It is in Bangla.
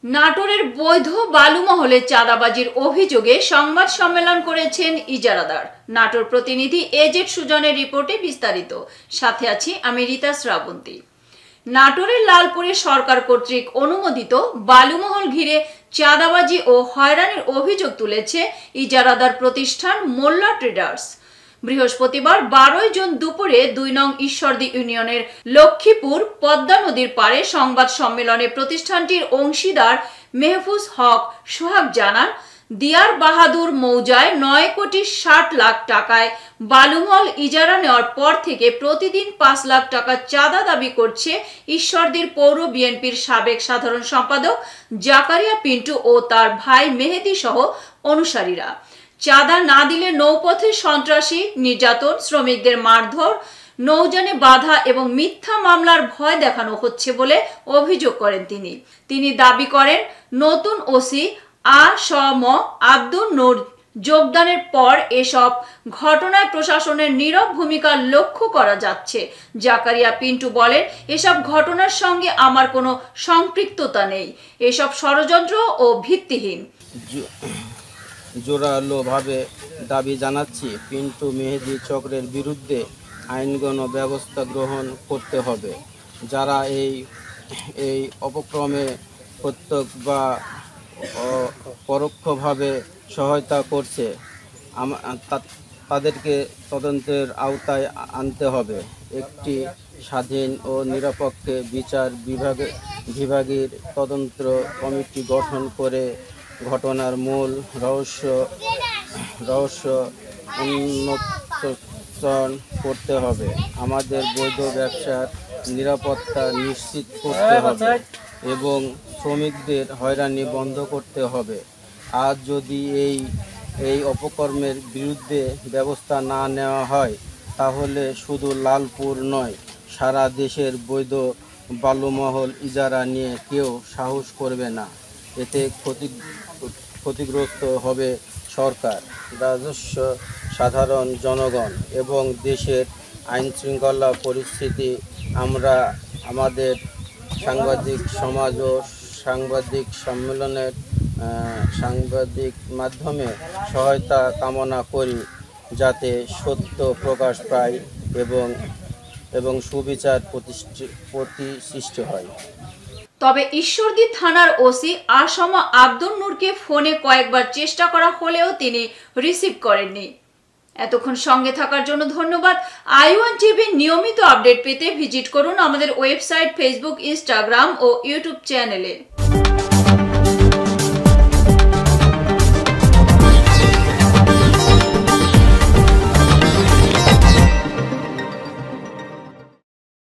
নাটোরের বৈধ বালুমহলে চাঁদাবাজির অভিযোগে সংবাদ সম্মেলন করেছেন ইজারাদার। নাটোর প্রতিনিধি এজেড সুজনের রিপোর্টে বিস্তারিত। সাথে আছি আমি রীতা শ্রাবন্তী। নাটোরের লালপুরে সরকার কর্তৃক অনুমোদিত বালুমহল ঘিরে চাঁদাবাজি ও হয়রানির অভিযোগ তুলেছে ইজারাদার প্রতিষ্ঠান মোল্লা ট্রেডার্স। বৃহস্পতিবার 12 জুন দুপুরে 2 নং ঈশ্বরদী ইউনিয়নের লক্ষ্মীপুর পদ্মা নদীর পাড়ে সংবাদ সম্মেলনে প্রতিষ্ঠানটির অংশীদার মেহফুজ হক সোহাগ জানান, দিয়ার বাহাদুর মৌজায় 9 কোটি 60 লাখ টাকায় বালুমহল ইজারা নেওয়ার পর থেকে প্রতিদিন 5 লাখ টাকা চাঁদা দাবি করছে ঈশ্বরদীর পৌর বিএনপির সাবেক সাধারণ সম্পাদক জাকারিয়া পিন্টু ও তার ভাই মেহেদী সহ অনুসারীরা। চাঁদা না দিলে নৌপথে সন্ত্রাসী, নির্যাতন, শ্রমিকদের মারধর, নৌযানে বাধা এবং মিথ্যা মামলার ভয় দেখানো হচ্ছে বলে অভিযোগ করেন তিনি দাবি করেন, নতুন ওসি আ.স.ম. আব্দুল নূর যোগদানের পর এসব ঘটনায় প্রশাসনের নীরব ভূমিকা লক্ষ্য করা যাচ্ছে। জাকারিয়া পিন্টু বলেন, এসব ঘটনার সঙ্গে আমার কোনো সম্পৃক্ততা নেই, এসব ষড়যন্ত্র ও ভিত্তিহীন। জোরালোভাবে দাবি জানাচ্ছি, পিন্টু মেহেদী চক্রের বিরুদ্ধে আইনগত ব্যবস্থা গ্রহণ করতে হবে। যারা এই অপক্রমে প্রত্যক্ষ বা পরোক্ষভাবে সহায়তা করছে তাদেরকে তদন্তের আওতায় আনতে হবে। একটি স্বাধীন ও নিরপেক্ষ বিচার বিভাগের তদন্ত কমিটি গঠন করে ঘটনার মূল রহস্য উন্মোচন করতে হবে। আমাদের বৈধ ব্যবসার নিরাপত্তা নিশ্চিত করতে হবে এবং শ্রমিকদের হয়রানি বন্ধ করতে হবে। আজ যদি এই অপকর্মের বিরুদ্ধে ব্যবস্থা না নেওয়া হয়, তাহলে শুধু লালপুর নয়, সারা দেশের বৈধ বালুমহল ইজারা নিয়ে কেউ সাহস করবে না। এতে ক্ষতিগ্রস্ত হবে সরকার, রাজস্ব, সাধারণ জনগণ এবং দেশের আইনশৃঙ্খলা পরিস্থিতি। আমরা আমাদের সাংবাদিক সমাজ ও সাংবাদিক সম্মেলনের সাংবাদিক মাধ্যমে সহায়তা কামনা করি, যাতে সত্য প্রকাশ পায় এবং সুবিচার প্রতিষ্ঠিত হয়। তবে ঈশ্বরদী থানার ওসি আ.স.ম. আব্দুল নূরকে ফোনে কয়েকবার চেষ্টা করা হলেও তিনি রিসিভ করেননি। এতক্ষণ সঙ্গে থাকার জন্য ধন্যবাদ। i1 টিভি নিয়মিত আপডেট পেতে ভিজিট করুন আমাদের ওয়েবসাইট, ফেসবুক, ইনস্টাগ্রাম ও ইউটিউব চ্যানেলে।